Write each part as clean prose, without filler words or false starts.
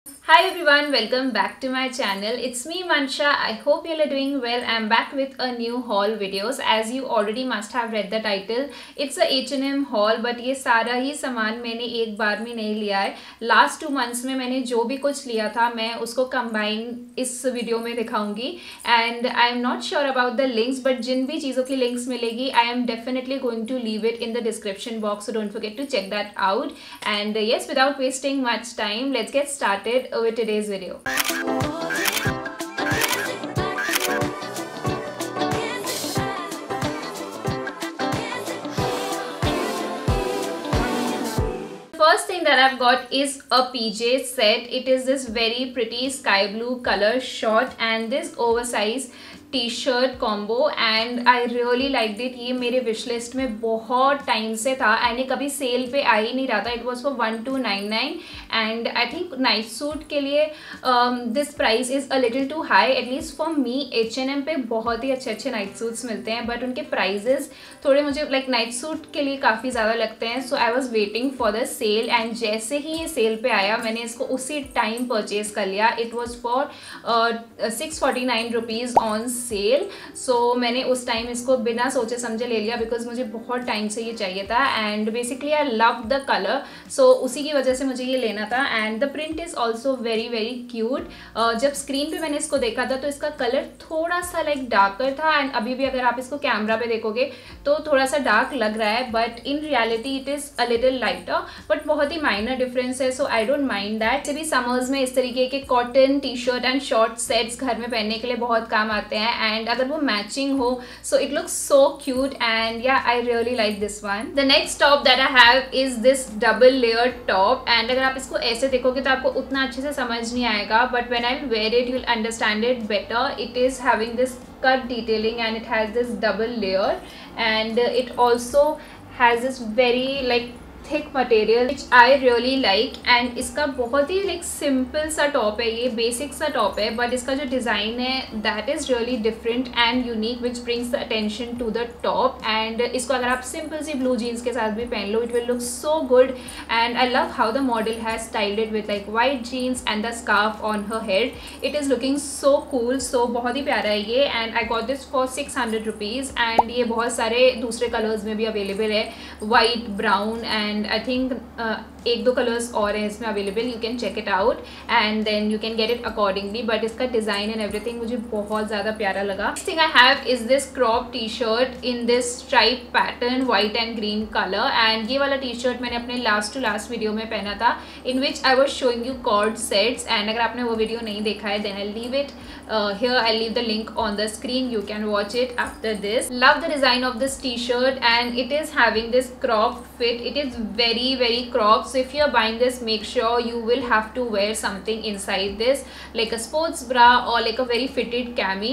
Hi everyone, welcome back to my channel. It's me Mansha. I hope you are doing well. I'm back with a new haul videos. As you already must have read the title, it's a H&M haul. But ये सारा ही सामान मैंने एक बार में नहीं लिया है. Last 2 months में मैंने जो भी कुछ लिया था मैं उसको combine इस वीडियो में दिखाऊंगी. And I'm not sure about the links, but जिन भी चीज़ों की links मिलेगी, I am definitely going to leave it in the description box. So don't forget to check that out. And yes, without wasting much time, let's get started with today's video. First thing that I've got is a PJ set. It is this very pretty sky blue color short and this oversized t-shirt combo and I really like it. ये मेरे wish list में बहुत time से था and ये कभी cell पे आ ही नहीं रहा था. It was for 1299 and I think night suit के लिए this price is a little too high. At least for me H&M पे बहुत ही अच्छे अच्छे नाइट सूट्स मिलते हैं बट उनके प्राइजेस थोड़े मुझे लाइक नाइट सूट के लिए काफ़ी ज़्यादा लगते हैं. So I was waiting for the sale and जैसे ही ये सेल पे आया मैंने इसको उसी टाइम परचेज कर लिया. It was for 649 rupees on sale. So मैंने उस टाइम इसको बिना सोचे समझे ले लिया बिकॉज मुझे बहुत टाइम से ये चाहिए था and basically I love the colour. So उसी की वजह से मुझे ये लेना था and the print is also very very cute. जब स्क्रीन पे मैंने इसको देखा था तो इसका कलर थोड़ा सा लाइक डार्कर था एंड अभी भी अगर आप इसको कैमरा पे देखोगे तो थोड़ा सा डार्क लग रहा है but in reality it is a little lighter but बहुत ही माइनर डिफरेंस है. सो आई डोंट माइंड दैट. भी समर्स में इस तरीके के cotton T shirt and short sets घर में पहनने के लिए बहुत काम आते हैं एंड अगर वो मैचिंग हो so it looks so cute and या I really like this one. The next top that I have is this double layer top and अगर आप इसको ऐसे देखोगे तो आपको उतना अच्छे से समझ नहीं आएगा but when I wear it you will understand it better. It is having this cut detailing and it has this double layer and it also has this very like thick material which I really like and इसका बहुत ही like simple सा top है. ये basic सा top है but इसका जो design है that is really different and unique which brings the attention to the top and इसको अगर आप सिंपल सी ब्लू जीन्स के साथ भी पहन लो it will look so good and I love how the model has styled it with like white jeans and the scarf on her head. It is looking so cool. So बहुत ही प्यारा है ये and I got this for 600 rupees and ये बहुत सारे दूसरे colours में भी अवेलेबल है white brown and I think 1-2 colours और हैं इसमें available. You can check it out and then you can get it accordingly but इसका डिज़ाइन एंड एवरीथिंग मुझे बहुत ज़्यादा प्यारा लगा. Next thing I have is this crop t shirt in this stripe pattern white and green colour and ये वाला T shirt मैंने अपने लास्ट टू लास्ट वीडियो में पहना था in which I was showing you cord sets and अगर आपने वो वीडियो नहीं देखा है then I leave it here. I'll leave the link on the screen. You can watch it after this. Love the design of this t-shirt and it is having this crop fit. It is very very cropped. So if you're buying this, make sure you will have to wear something inside this like a sports bra or like a very fitted cami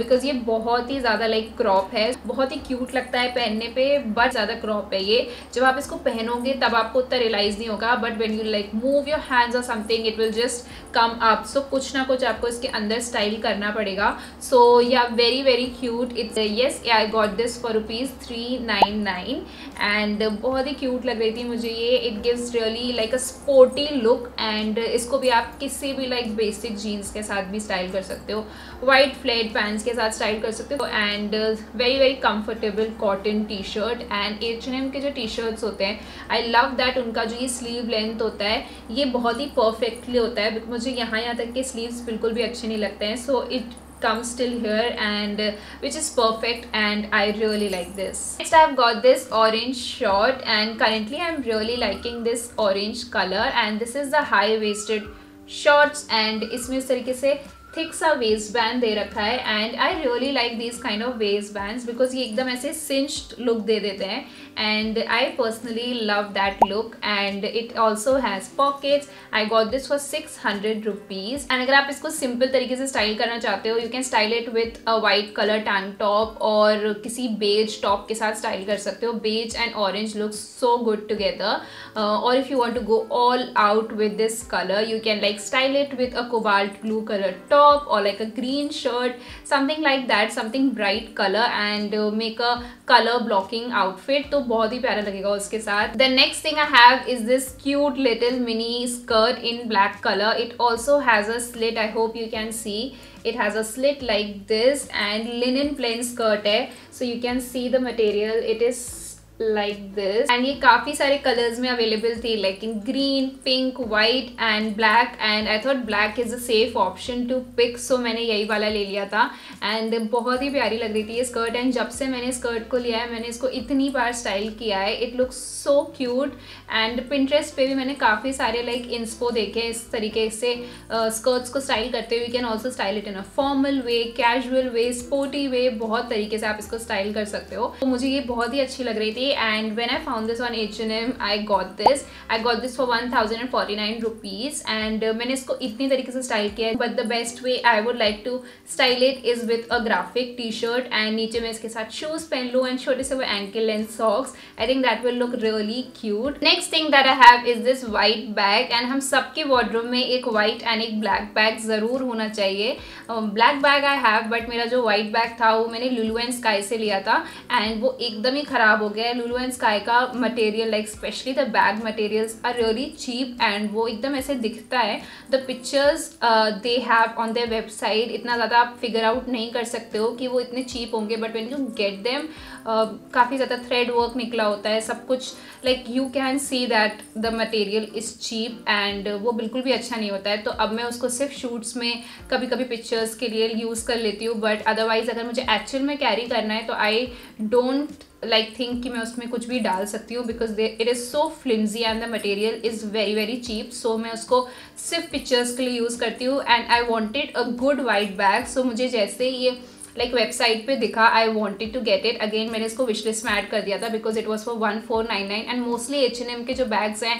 because ये बहुत ही ज़्यादा like crop है. बहुत ही cute लगता है पहनने पे but ज़्यादा crop है ये. जब आप इसको पहनोगे तब आपको उतना realize नहीं होगा but when you like move your hands or something it will just come up. So कुछ ना कुछ आपको इसके अंदर स्टाइल करना पड़ेगा. सो या very very cute. It's yes I got this for ₹399 and बहुत ही क्यूट लग रही थी मुझे ये. It gives really like a sporty look and इसको भी आप किसी भी लाइक बेसिक जीन्स के साथ भी स्टाइल कर सकते हो, वाइट फ्लेट पैंट्स के साथ स्टाइल कर सकते हो and very very comfortable cotton T shirt. And H&M के जो टी शर्ट्स होते हैं आई लव दैट उनका जो ये स्लीव लेंथ होता है ये बहुत ही परफेक्टली होता है. मुझे यहाँ तक के स्लीव्स बिल्कुल भी अच्छे नहीं लगते हैं. So it comes till here and which is perfect and I really like this. Next I've got this orange short and currently I'm really liking this orange color and this is the high waisted shorts and इसमें इस तरीके से thick सा waste band दे रखा है and I really like this kind of waist bands because ये एकदम ऐसे सिंच्ड लुक दे देते हैं and I personally love that look and it also has pockets. I got this for 600 rupees and अगर आप इसको सिंपल तरीके से स्टाइल करना चाहते हो you can style it with a white colour tank top और किसी बेज टॉप के साथ स्टाइल कर सकते हो. Beige and orange look so good together और if you want to go all out with this colour you can like style it with a cobalt blue color top or like a green shirt, something like that, something bright color and make a color blocking outfit. तो बहुत ही प्यारा लगेगा उसके साथ। The next thing I have is this cute little mini skirt in black color. It also has a slit. I hope you can see. It has a slit like this and linen plain skirt है, so you can see the material. It is like this and ये काफ़ी सारे colours में available थी, like in green, pink, white and black, and I thought black is a safe option to pick, so मैंने यही वाला ले लिया था and बहुत ही प्यारी लग रही थी ये स्कर्ट। एंड जब से मैंने स्कर्ट को लिया है मैंने इसको इतनी बार स्टाइल किया है, it looks so cute. And Pinterest पे भी मैंने काफ़ी सारे लाइक इंस्पो देखे इस तरीके से स्कर्ट्स को स्टाइल करते हुए। You can also style it in a formal way, casual way, sporty way, बहुत तरीके से आप इसको स्टाइल कर सकते हो। तो मुझे ये बहुत ही अच्छी लग रही थी and when I found this on H&M I got this for 1049 rupees and मैंने इसको इतनी तरीके से स्टाइल किया है। but the best way I would like to style it is with a graphic t-shirt and नीचे मैं इसके साथ शूज पहन लूँ and छोटे से वो ankle length socks. I think that will look really cute. Next thing that I have is this white bag and हम सबके wardrobe में एक white and एक black bag ज़रूर होना चाहिए। black bag I have but मेरा जो white bag था वो मैंने Lulu & Sky से लिया था and वो एकदम ही ख़राब हो गया है। Lulu & Sky का material like specially the bag materials are really cheap and वो एकदम ऐसे दिखता है। The pictures they have on their website इतना ज़्यादा आप फिगर आउट नहीं कर सकते हो कि वो इतने चीप होंगे, but when you get them काफ़ी ज़्यादा थ्रेड वर्क निकला होता है सब कुछ, like you can see that the material is cheap and वो बिल्कुल भी अच्छा नहीं होता है। तो अब मैं उसको सिर्फ शूट्स में कभी कभी पिक्चर्स के लिए यूज़ कर लेती हूँ, बट अदरवाइज़ अगर मुझे एक्चुअल में कैरी करना है तो आई डोंट like think कि मैं उसमें कुछ भी डाल सकती हूँ because it is so flimsy and the material is very cheap, so मैं उसको सिर्फ पिक्चर्स के लिए यूज़ करती हूँ। and I wanted a good white bag, so मुझे जैसे ये लाइक वेबसाइट पे दिखा I wanted to get it. Again मैंने इसको विश लिस्ट में ऐड कर दिया था because it was for 1499 and mostly H&M के जो बैग्स हैं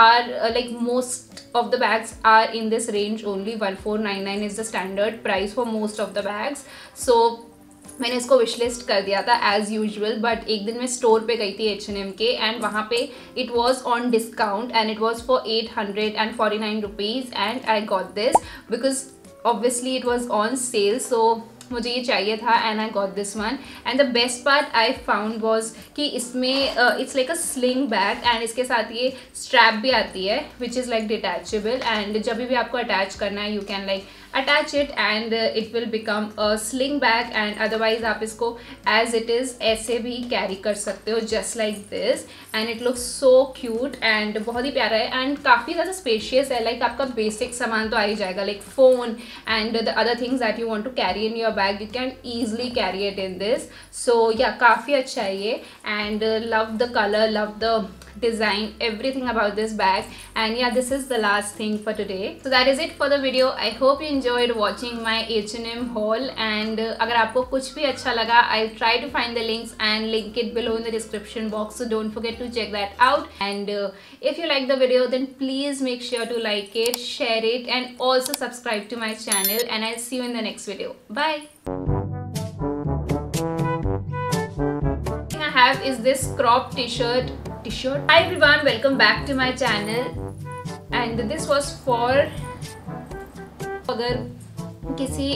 are like most of the bags are in this range only. 1499 is the standard price for most of the bags. So मैंने इसको wish list कर दिया था as usual, but एक दिन मैं स्टोर पे गई थी H&M के एंड वहाँ पे it was on discount and it was for 849 rupees and I got this because obviously it was on sale, so मुझे ये चाहिए था and I got this one. And the best part I found was कि इसमें it's like a sling bag and इसके साथ ये strap भी आती है which is like detachable and जब भी आपको अटैच करना है you can like attach it and it will become a sling bag and otherwise आप इसको as it is ऐसे भी carry कर सकते हो just like this and it looks so cute and बहुत ही प्यारा है and काफ़ी ज़्यादा spacious है। like आपका basic सामान तो आ ही जाएगा like phone and the other things that you want to carry in your bag you can easily carry it in this. so yeah काफ़ी अच्छा है ये and love the color, love the design, everything about this bag and yeah this is the last thing for today. so that is it for the video. I hope you enjoyed watching my H&M haul and अगर आपको कुछ भी अच्छा लगा I'll try to find the links and link it below in the description box, so don't forget to check that out and if you like the video then please make sure to like it, share it and also subscribe to my channel and I'll see you in the next video. Bye. I have is this crop t-shirt. Hi everyone, welcome back to my channel and this was for अगर किसी